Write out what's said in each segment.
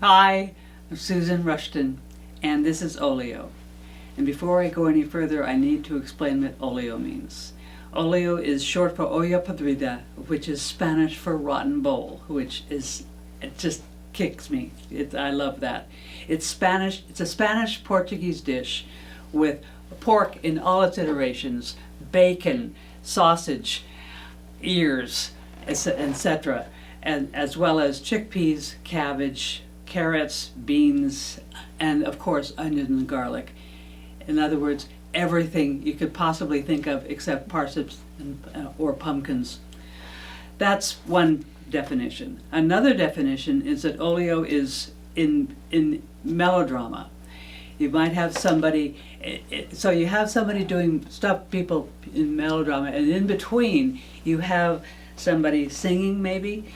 Hi, I'm Susan Rushton, and this is Olio. And before I go any further, I need to explain what Olio means. Olio is short for olla podrida, which is Spanish for rotten bowl, which is, it just kicks me. I love that. It's Spanish. It's a Spanish-Portuguese dish with pork in all its iterations, bacon, sausage, ears, etc., and as well as chickpeas, cabbage, carrots, beans, and of course onion and garlic. In other words, everything you could possibly think of except parsnips or pumpkins. That's one definition. Another definition is that olio is in melodrama. You might have somebody, so you have somebody doing stuff, people in melodrama, and in between you have somebody singing maybe,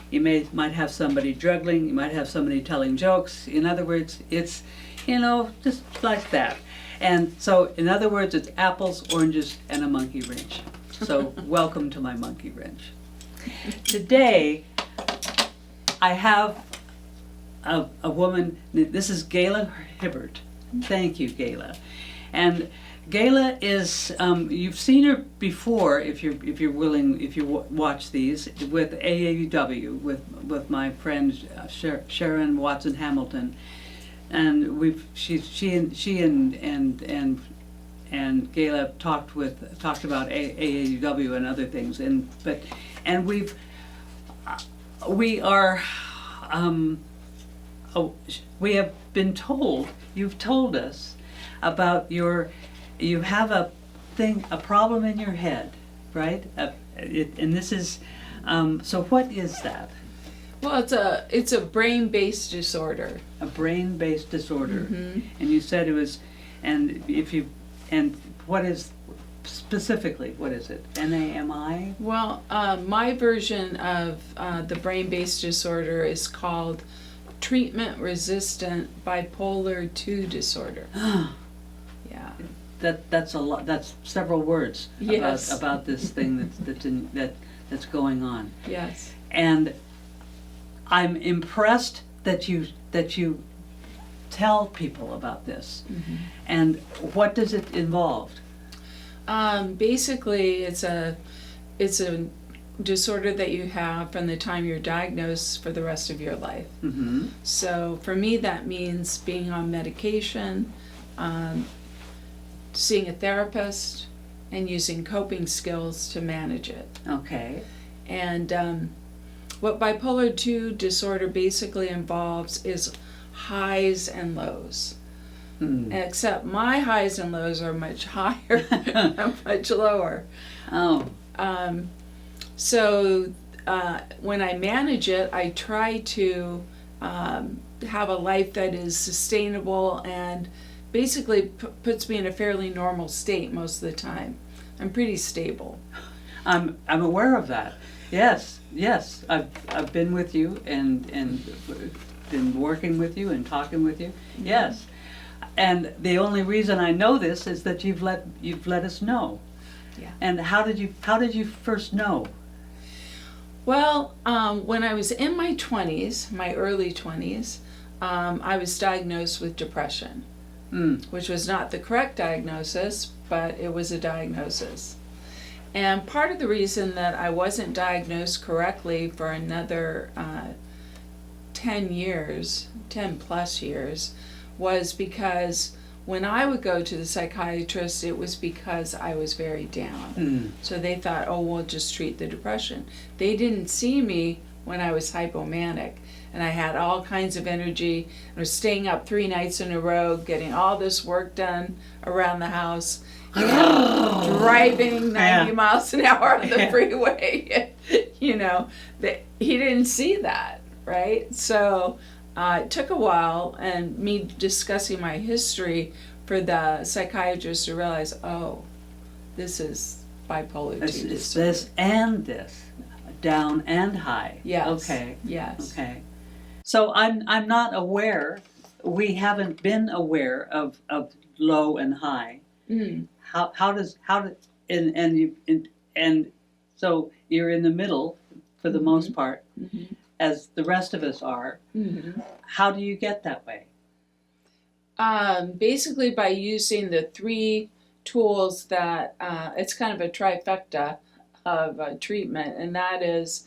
might have somebody juggling, you might have somebody telling jokes. In other words, it's, just like that. And so, in other words, it's apples, oranges, and a monkey wrench. So, welcome to my monkey wrench. Today, I have a woman, this is Gayla Hibbert. Thank you, Gayla. And Gayla is, you've seen her before, if you're willing, if you watch these, with AAW, with my friend Sharon Watson Hamilton, and she and Gayla talked about AAW and other things, we have been told, you've told us about you have a problem in your head, right? And this is, so what is that? Well, it's a brain-based disorder. A brain-based disorder. Mm-hmm. And you said it was, and what is, specifically, what is it? NAMI? Well, my version of the brain-based disorder is called treatment-resistant bipolar 2 disorder. Yeah. That's a lot. That's several words. Yes. About this thing that's going on. Yes. And I'm impressed that you tell people about this. Mm-hmm. And what does it involve? Basically, it's a disorder that you have from the time you're diagnosed for the rest of your life. Mm-hmm. So for me, that means being on medication, seeing a therapist, and using coping skills to manage it. Okay. And what bipolar 2 disorder basically involves is highs and lows. Mm. Except my highs and lows are much higher and much lower. Oh. So when I manage it, I try to have a life that is sustainable and basically puts me in a fairly normal state most of the time. I'm pretty stable. I'm aware of that. Yes. I've been with you and been working with you and talking with you. Mm-hmm. Yes. And the only reason I know this is that you've let us know. Yeah. And how did you first know? Well, when I was in my 20s, my early 20s, I was diagnosed with depression, which was not the correct diagnosis, but it was a diagnosis. And part of the reason that I wasn't diagnosed correctly for another 10 plus years, was because when I would go to the psychiatrist, it was because I was very down. Mm. So they thought, oh, we'll just treat the depression. They didn't see me when I was hypomanic, and I had all kinds of energy. I was staying up 3 nights in a row, getting all this work done around the house, driving 90 miles an hour on the freeway. He didn't see that, right? So it took a while, and me discussing my history for the psychiatrist to realize, oh, this is bipolar 2 disorder. This and this, down and high. Yes. Okay. Yes. Okay. So I'm not aware. We haven't been aware of low and high. Mm. And so you're in the middle for the most part. Mm-hmm. as the rest of us are. Mm-hmm. How do you get that way? Basically by using the three tools that, it's kind of a trifecta of treatment, and that is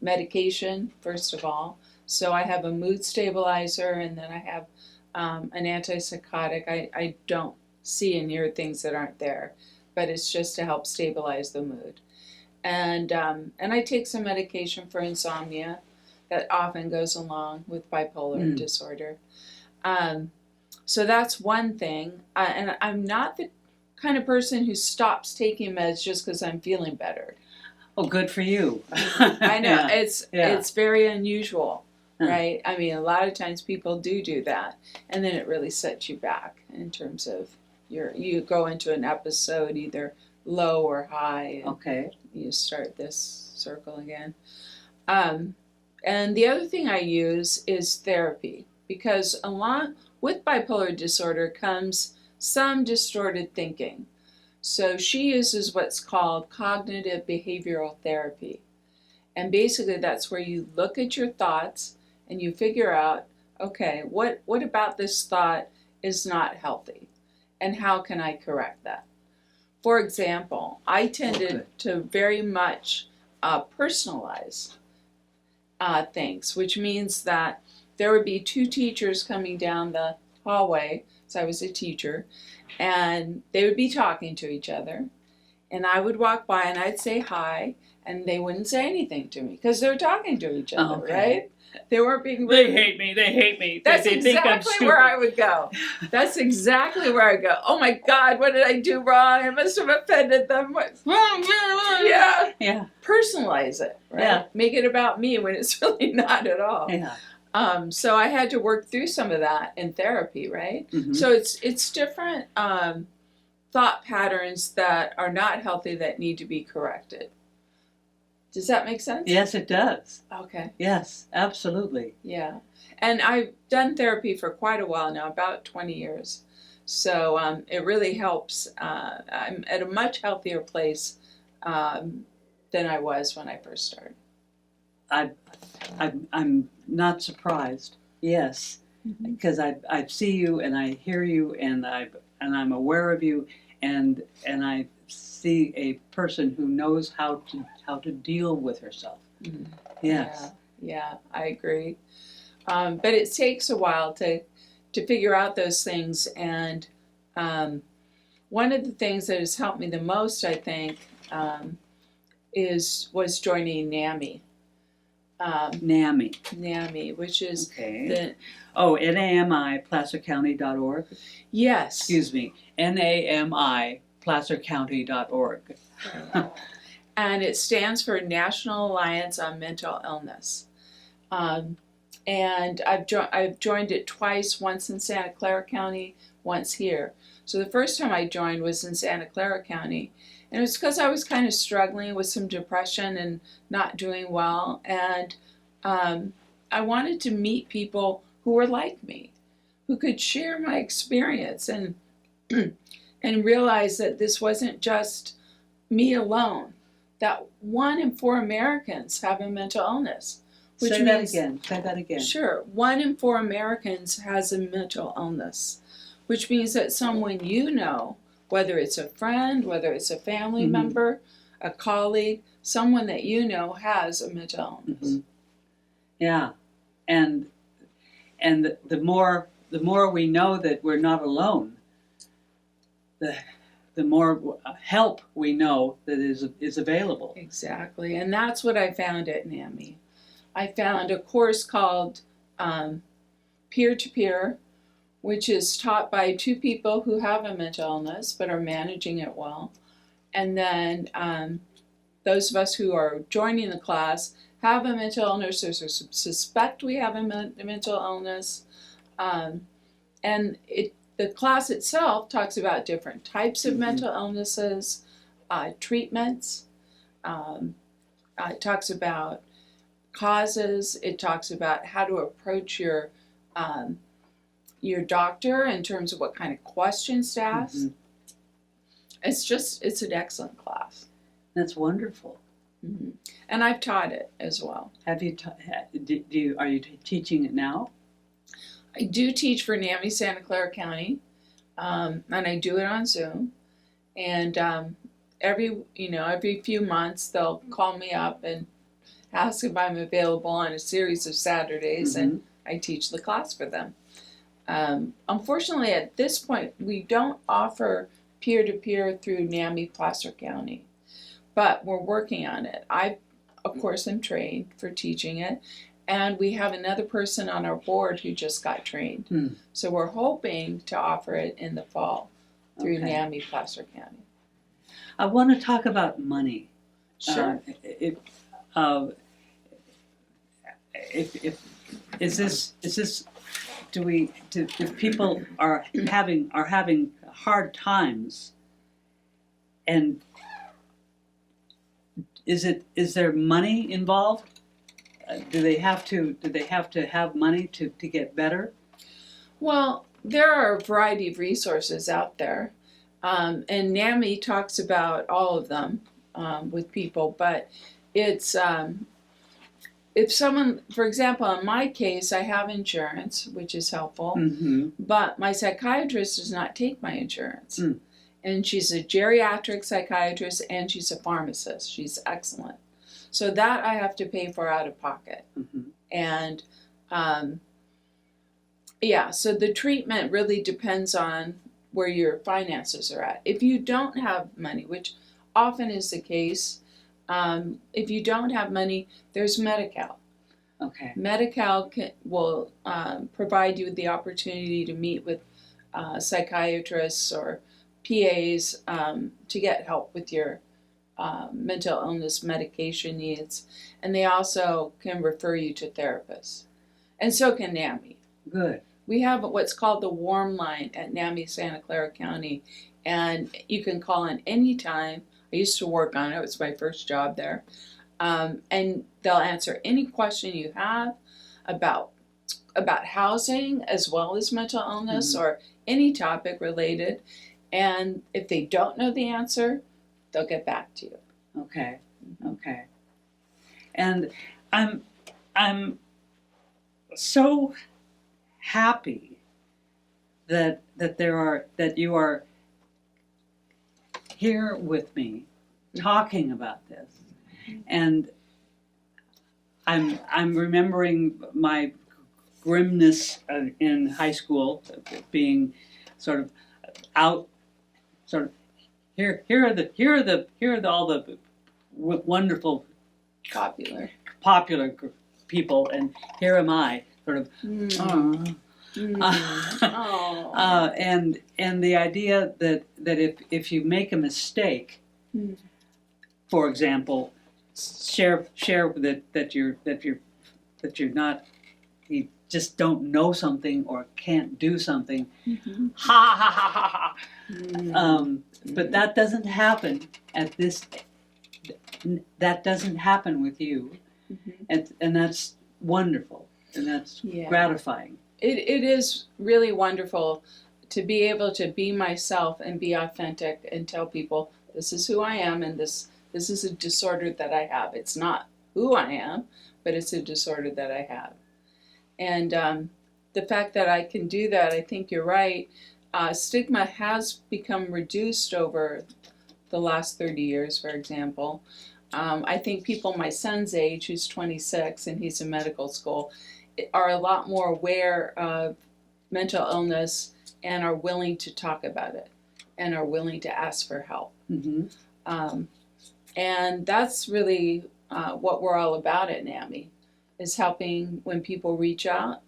medication, first of all. So I have a mood stabilizer, and then I have an antipsychotic. I don't see and hear things that aren't there, but it's just to help stabilize the mood. And I take some medication for insomnia that often goes along with bipolar disorder. So that's one thing. And I'm not the kind of person who stops taking meds just because I'm feeling better. Oh, good for you. I know. Yeah. It's very unusual, Huh. right? I mean, a lot of times people do that, and then it really sets you back in terms of you go into an episode either low or high, and Okay. you start this circle again. And the other thing I use is therapy, because along with bipolar disorder comes some distorted thinking. So she uses what's called cognitive behavioral therapy. And basically that's where you look at your thoughts and you figure out, okay, what about this thought is not healthy? And how can I correct that? For example, I tended to very much personalize things, which means that there would be two teachers coming down the hallway, so I was a teacher, and they would be talking to each other, and I would walk by and I'd say hi, and they wouldn't say anything to me because they were talking to each other, Okay. right? They weren't being They rude. hate me. They hate me. That's they think I'm exactly stupid. where I would go. That's exactly where I go. Oh my God, what did I do wrong? I must have offended them. Yeah. Yeah. Personalize it, right? Yeah. Make it about me when it's really not at all. Yeah. So I had to work through some of that in therapy, right? Mhm. So it's different thought patterns that are not healthy that need to be corrected. Does that make sense? Yes, it does. Okay. Yes, absolutely. Yeah. And I've done therapy for quite a while now, about 20 years. So it really helps. I'm at a much healthier place than I was when I first started. I'm not surprised. Yes, because I see you and I hear you and I'm aware of you and I see a person who knows how to deal with herself. Mhm. Yes. Yeah, I agree. But it takes a while to figure out those things. And one of the things that has helped me the most, I think, was joining NAMI. NAMI, which is Okay. NAMI, placercounty.org. Yes. Excuse me, NAMI, placercounty.org. And it stands for National Alliance on Mental Illness. And I've joined it twice, once in Santa Clara County, once here. So the first time I joined was in Santa Clara County, and it was because I was kind of struggling with some depression and not doing well, and I wanted to meet people who were like me, who could share my experience and realize that this wasn't just me alone, that 1 in 4 Americans have a mental illness. Say that again. Sure. 1 in 4 Americans has a mental illness, which means that someone you know, whether it's a friend, whether it's a family member, a colleague, someone that you know has a mental illness. Mm-hmm. Yeah, and the more we know that we're not alone, the more help we know that is available. Exactly, and that's what I found at NAMI. I found a course called Peer-to-Peer, which is taught by 2 people who have a mental illness but are managing it well. And then those of us who are joining the class have a mental illness or suspect we have a mental illness. And the class itself talks about different types of mental illnesses, treatments. It talks about causes. It talks about how to approach your doctor in terms of what kind of questions to ask. It's an excellent class. That's wonderful. Hmm. And I've taught it as well. Have you? Are you teaching it now? I do teach for NAMI Santa Clara County, and I do it on Zoom. And every few months they'll call me up and ask if I'm available on a series of Saturdays, and I teach the class for them. Unfortunately, at this point, we don't offer peer-to-peer through NAMI Placer County, but we're working on it. I, of course, am trained for teaching it, and we have another person on our board who just got trained. So we're hoping to offer it in the fall through NAMI Placer County. I want to talk about money. Sure. If people are having hard times, and is there money involved? Do they have to have money to get better? Well, there are a variety of resources out there, and NAMI talks about all of them with people, but it's if someone, for example, in my case, I have insurance, which is helpful, but my psychiatrist does not take my insurance. And she's a geriatric psychiatrist, and she's a pharmacist. She's excellent. So that I have to pay for out of pocket. And so the treatment really depends on where your finances are at. If you don't have money, which often is the case, if you don't have money, there's Medi-Cal. Medi-Cal will provide you with the opportunity to meet with psychiatrists or PAs to get help with your mental illness medication needs. And they also can refer you to therapists. And so can NAMI. Good. We have what's called the warm line at NAMI Santa Clara County, and you can call in any time. I used to work on it. It was my first job there. And they'll answer any question you have about housing as well as mental illness or any topic related. And if they don't know the answer, they'll get back to you. Okay. And I'm so happy that you are here with me talking about this. And I'm remembering my grimness in high school, being sort of out, sort of here are all the wonderful popular people, and here am I, sort of. And the idea that if you make a mistake, for example, share that you're not, you just don't know something or can't do something, ha ha ha ha ha. But that doesn't happen at this. That doesn't happen with you, and that's wonderful, and that's gratifying. It is really wonderful to be able to be myself and be authentic and tell people this is who I am, and this is a disorder that I have. It's not who I am, but it's a disorder that I have. And the fact that I can do that, I think you're right. Stigma has become reduced over the last 30 years, for example. I think people my son's age, who's 26 and he's in medical school, are a lot more aware of mental illness and are willing to talk about it and are willing to ask for help. And that's really what we're all about at NAMI, is helping when people reach out,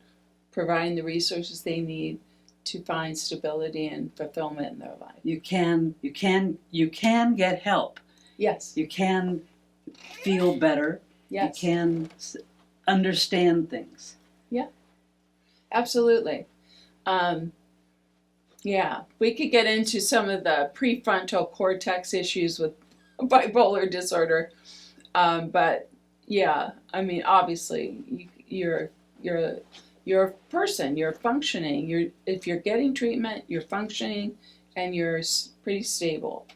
providing the resources they need to find stability and fulfillment in their life. You can get help. Yes. You can feel better. Yes. You can understand things. Yeah, absolutely. We could get into some of the prefrontal cortex issues with bipolar disorder, but yeah, I mean, obviously, you're a person. You're functioning. If you're getting treatment, you're functioning, and you're pretty stable.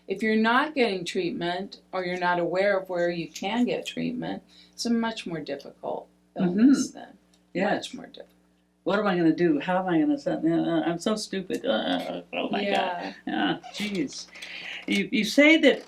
If you're not getting treatment or you're not aware of where you can get treatment, it's a much more difficult illness then. Yes. Much more difficult. What am I going to do? How am I going to? I'm so stupid. Oh my God. Jeez. You say that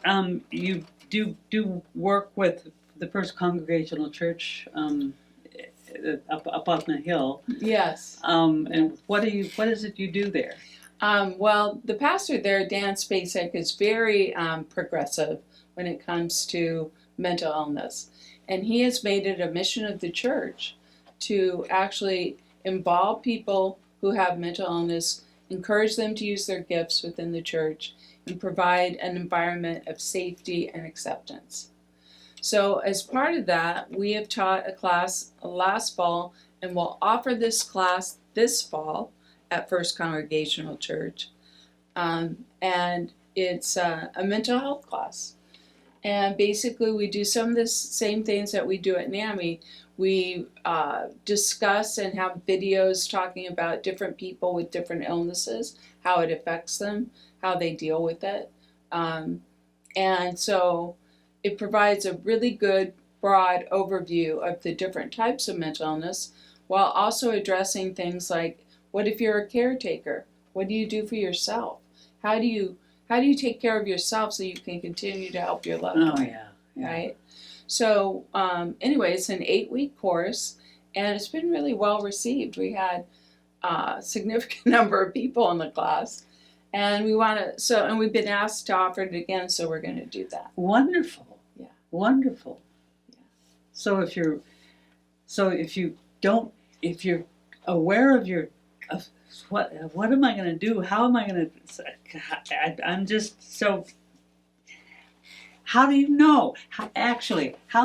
you do work with the First Congregational Church up on the hill. Yes. And what is it you do there? Well, the pastor there, Dan Spacek, is very progressive when it comes to mental illness. And he has made it a mission of the church to actually involve people who have mental illness, encourage them to use their gifts within the church, and provide an environment of safety and acceptance. So as part of that, we have taught a class last fall, and we'll offer this class this fall at First Congregational Church. And it's a mental health class. And basically we do some of the same things that we do at NAMI. We discuss and have videos talking about different people with different illnesses, how it affects them, how they deal with it. And so it provides a really good, broad overview of the different types of mental illness, while also addressing things like, what if you're a caretaker? What do you do for yourself? How do you take care of yourself so you can continue to help your loved one? Oh yeah. Right? So anyway, it's an 8-week course, and it's been really well received. We had a significant number of people in the class, and and we've been asked to offer it again, so we're going to do that. Wonderful. Yeah. Wonderful. Yeah. So if you're aware of your what am I going to do? How am I going to? I'm just so. How do you know? How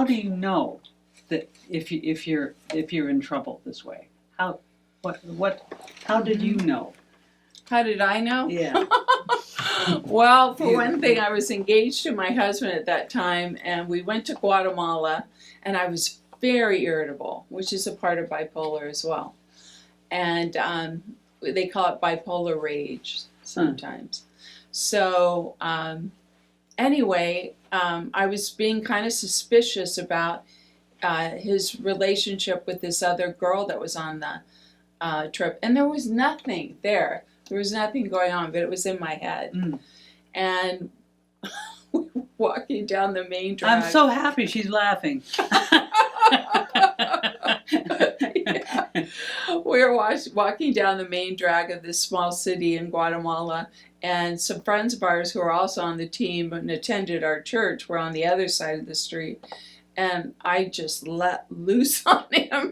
do you know that if you're in trouble this way? How did you know? How did I know? Yeah. Well, for one thing, I was engaged to my husband at that time, and we went to Guatemala, and I was very irritable, which is a part of bipolar as well. And they call it bipolar rage sometimes. So anyway, I was being kind of suspicious about his relationship with this other girl that was on the trip. And there was nothing there. There was nothing going on, but it was in my head. Mm. And we were walking down the main drag. I'm so happy she's laughing. Yeah. We were walking down the main drag of this small city in Guatemala, and some friends of ours who were also on the team and attended our church were on the other side of the street. And I just let loose on him.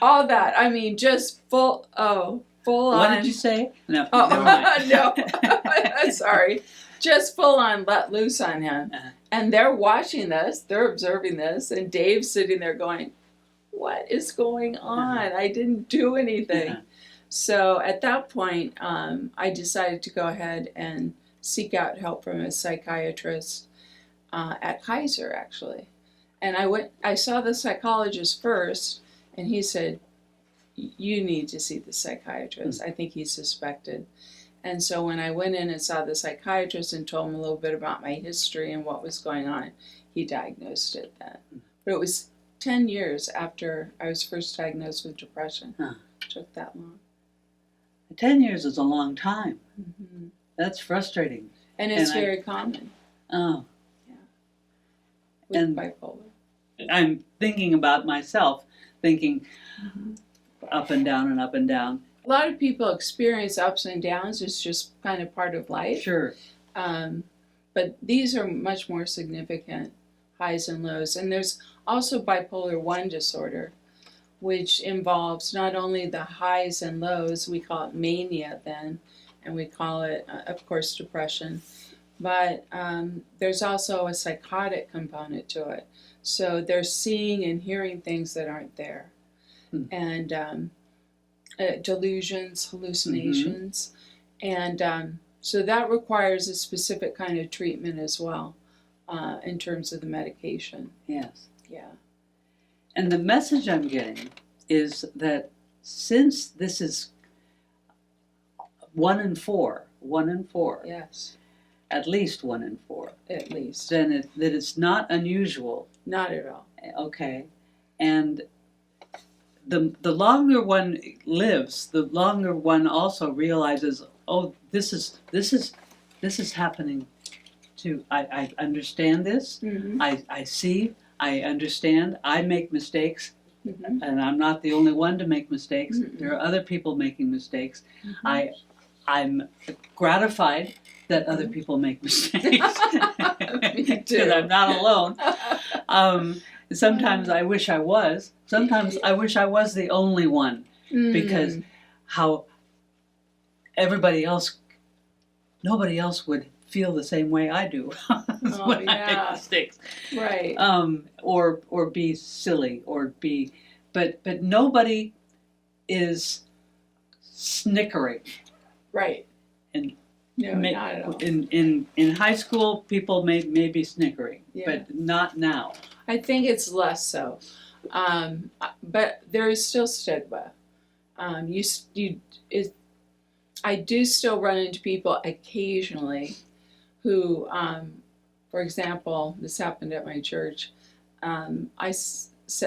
All that. I mean, just full on. What did you say? No. Oh, never mind. No. Sorry. Just full on let loose on him. Uh-huh. And they're watching this. They're observing this. And Dave's sitting there going, what is going on? Uh-huh. I didn't do anything. Uh-huh. So at that point, I decided to go ahead and seek out help from a psychiatrist at Kaiser, actually. And I saw the psychologist first, and he said, you need to see the psychiatrist. I think he's suspected. And so when I went in and saw the psychiatrist and told him a little bit about my history and what was going on, he diagnosed it then. But it was 10 years after I was first diagnosed with depression. Huh. It took that long. 10 years is a long time. Mm-hmm. That's frustrating. And it's very common. Oh. Yeah. With bipolar. I'm thinking about myself, thinking up and down and up and down. A lot of people experience ups and downs. It's just kind of part of life. Sure. But these are much more significant highs and lows. And there's also bipolar 1 disorder, which involves not only the highs and lows, we call it mania then, and we call it, of course, depression, but there's also a psychotic component to it. So they're seeing and hearing things that aren't there. And delusions, hallucinations, and so that requires a specific kind of treatment as well in terms of the medication. Yes. Yeah. And the message I'm getting is that since this is 1 in 4 1 in 4, Yes, at least 1 in 4, at least. then that it's not unusual. Not at all. Okay, and the longer one lives, the longer one also realizes, oh, this is happening too. I understand this. Mm-hmm. I see. I understand. I make mistakes, Mm-hmm. and I'm not the only one to make mistakes. Mm-mm. There are other people making mistakes. Mm-hmm. I'm gratified that other people make mistakes. Me too. Because I'm not alone. Sometimes I wish I was. Sometimes I wish I was the only one, because how nobody else would feel the same way I do when I make mistakes. Right. Or be silly, but nobody is snickering. Right. And no, not at all. In high school, people may be snickering, Yeah. but not now. I think it's less so, but there is still stigma. I do still run into people occasionally who, for example, this happened at my church. I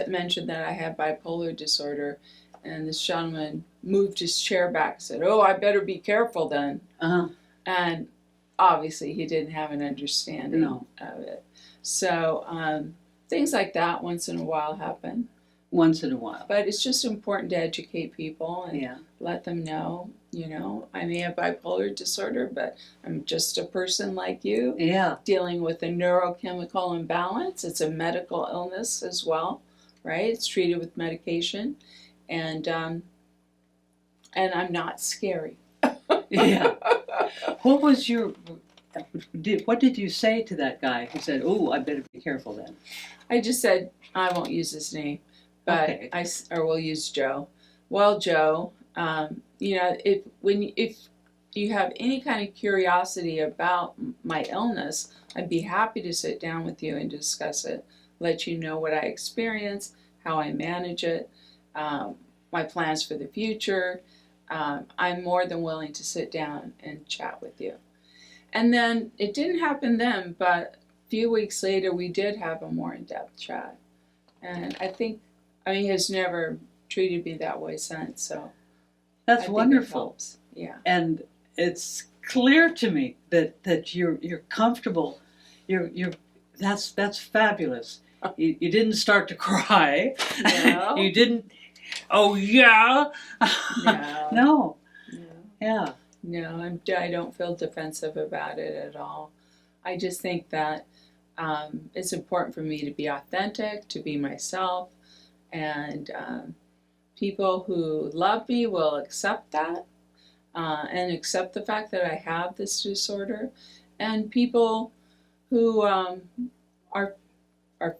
mentioned that I had bipolar disorder, and this gentleman moved his chair back and said, "Oh, I better be careful then." Uh-huh. And obviously he didn't have an understanding of it. So things like that once in a while happen. Once in a while. But it's just important to educate people and Yeah. let them know, I may have bipolar disorder, but I'm just a person like you, Yeah. dealing with a neurochemical imbalance. It's a medical illness as well, right? It's treated with medication. And I'm not scary. Yeah. What did you say to that guy who said, "Oh, I better be careful then"? I just said I won't use his name, but Okay. or we'll use Joe. Well, Joe, if you have any kind of curiosity about my illness, I'd be happy to sit down with you and discuss it. Let you know what I experience, how I manage it, my plans for the future. I'm more than willing to sit down and chat with you. And then it didn't happen then, but a few weeks later we did have a more in-depth chat. And he has never treated me that way since. So That's I think wonderful. It helps. Yeah. And it's clear to me that you're comfortable. That's fabulous. You didn't start to cry. No. You didn't. Oh yeah. No. No. No. Yeah. No, I don't feel defensive about it at all. I just think that it's important for me to be authentic, to be myself, and people who love me will accept that and accept the fact that I have this disorder. And people who are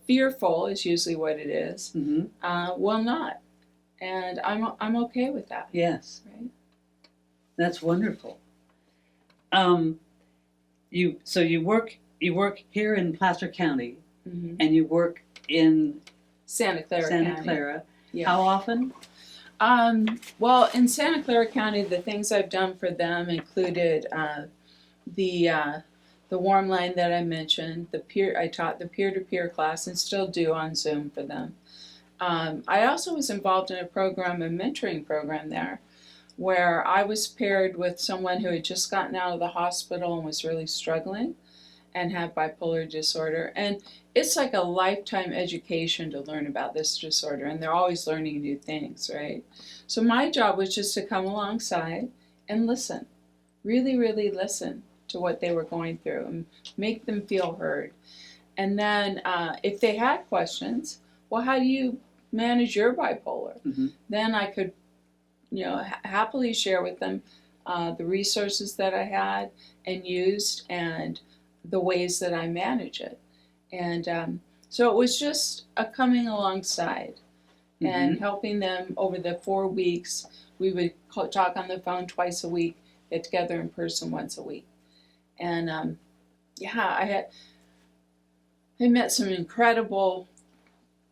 fearful, is usually what it is, Mm-hmm. will not. And I'm okay with that. Yes. Right? That's wonderful. You work here in Placer County, Mm-hmm. and you work in Santa Clara County. Clara. Yeah. How often? Well, in Santa Clara County, the things I've done for them included the warm line that I mentioned. I taught the peer-to-peer class and still do on Zoom for them. I also was involved in a mentoring program there, where I was paired with someone who had just gotten out of the hospital and was really struggling and had bipolar disorder. And it's like a lifetime education to learn about this disorder, and they're always learning new things, right? So my job was just to come alongside and listen, really, really listen to what they were going through and make them feel heard. And then if they had questions, well, how do you manage your bipolar? Mm-hmm. Then I could happily share with them the resources that I had and used and the ways that I manage it. And so it was just a coming alongside and helping them over the 4 weeks. We would talk on the phone twice a week, get together in person once a week. And I met some incredible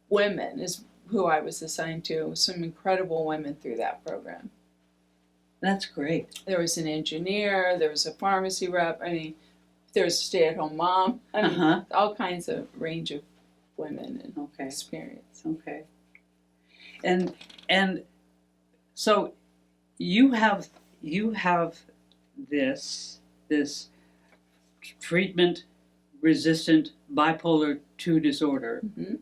women, is who I was assigned to, some incredible women through that program. That's great. There was an engineer, there was a pharmacy rep, I mean, there was a stay-at-home mom. I mean, Uh-huh. all kinds of range of women and Okay. experience. Okay. And so you have this treatment resistant bipolar 2 disorder. Mm-hmm.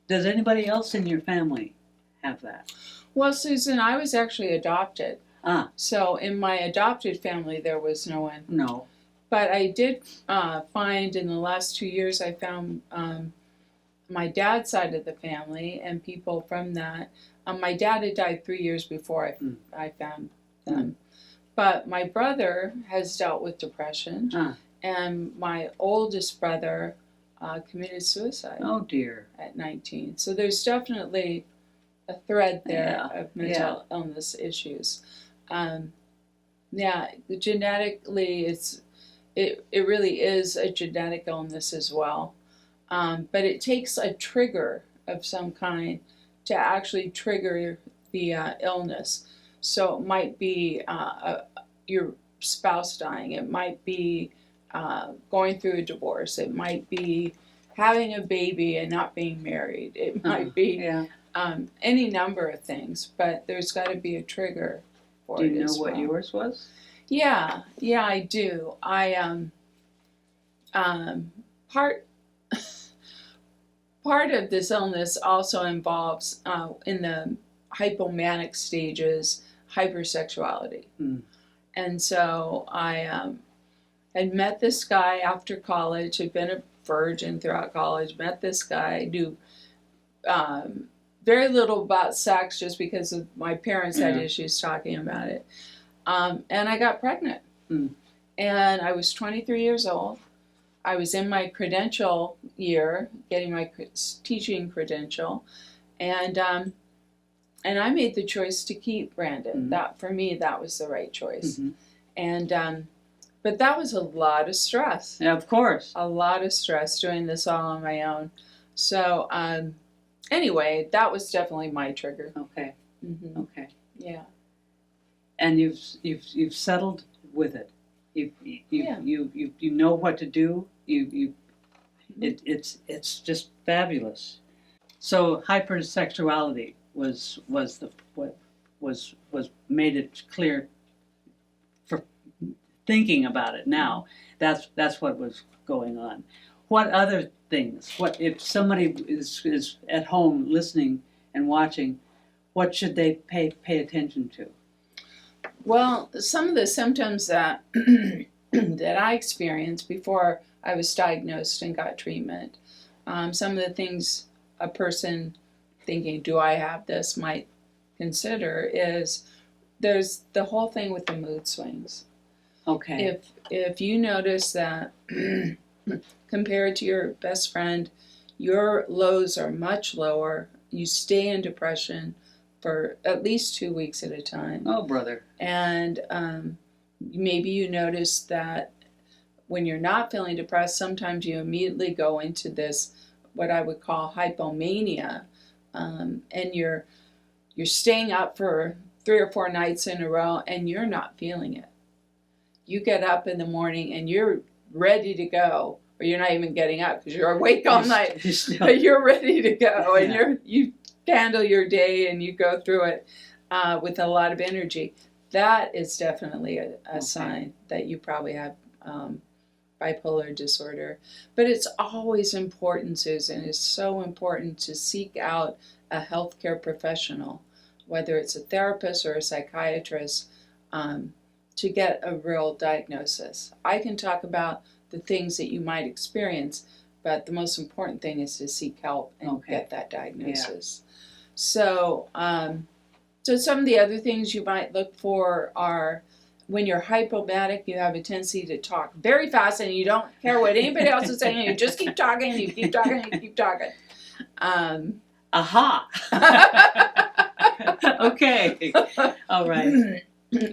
Does anybody else in your family have that? Well, Susan, I was actually adopted. Ah, So in my adopted family, there was no one. no. But I did find in the last 2 years, I found my dad's side of the family and people from that. My dad had died 3 years before I found them. But my brother has dealt with depression. Ah. And my oldest brother committed suicide Oh dear. at 19. So there's definitely a thread there Yeah. of mental illness issues. Genetically, it really is a genetic illness as well. But it takes a trigger of some kind to actually trigger the illness. So it might be your spouse dying. It might be going through a divorce. It might be having a baby and not being married. It might be any number of things. But there's got to be a trigger for it. Do you know as what well. yours was? Yeah, I do. I part of this illness also involves in the hypomanic stages hypersexuality. And so I had met this guy after college. Had been a virgin throughout college. Met this guy. Knew very little about sex just because of my parents had issues talking about it. And I got pregnant. And I was 23 years old. I was in my credential year, getting my teaching credential, and I made the choice to keep Brandon. That for me, that was the right choice. And but that was a lot of stress. Yeah, of course. A lot of stress doing this all on my own. So anyway, that was definitely my trigger. Okay. Mm-hmm. Okay. Yeah. And you've settled with it. You know what to do. It's just fabulous. So hypersexuality was made it clear for thinking about it now. That's what was going on. What other things? What if somebody is at home listening and watching? What should they pay attention to? Well, some of the symptoms that that I experienced before I was diagnosed and got treatment, some of the things a person thinking, do I have this, might consider is there's the whole thing with the mood swings. Okay. If you notice that compared to your best friend, your lows are much lower, you stay in depression for at least 2 weeks at a time. Oh, brother. And maybe you notice that when you're not feeling depressed, sometimes you immediately go into this, what I would call hypomania, and you're staying up for 3 or 4 nights in a row and you're not feeling it. You get up in the morning and you're ready to go, or you're not even getting up because you're awake all night, but you're ready to go, and you handle your day and you go through it with a lot of energy. That is definitely a sign that you probably have bipolar disorder. But it's always important, Susan, it's so important to seek out a healthcare professional, whether it's a therapist or a psychiatrist, to get a real diagnosis. I can talk about the things that you might experience, but the most important thing is to seek help and get that diagnosis. So, so some of the other things you might look for are when you're hypomanic, you have a tendency to talk very fast and you don't care what anybody else is saying. You just keep talking, and you keep talking, and you keep talking. Aha! Okay. All right.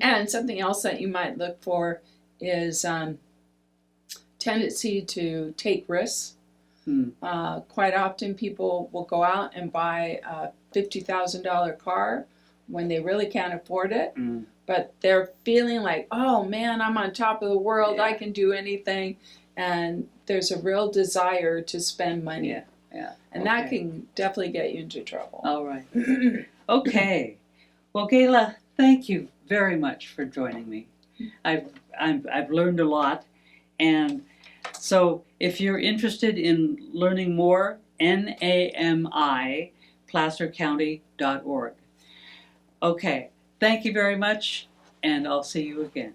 And something else that you might look for is tendency to take risks. Quite often people will go out and buy a $50,000 car when they really can't afford it. Mm. But they're feeling like, oh man, I'm on top of the world. Yeah. I can do anything. And there's a real desire to spend money. Yeah, yeah. And that Okay. can definitely get you into trouble. All right. Okay. Well, Gayla, thank you very much for joining me. I've learned a lot, and so if you're interested in learning more, NAMI, placercounty.org. Okay. Thank you very much, and I'll see you again.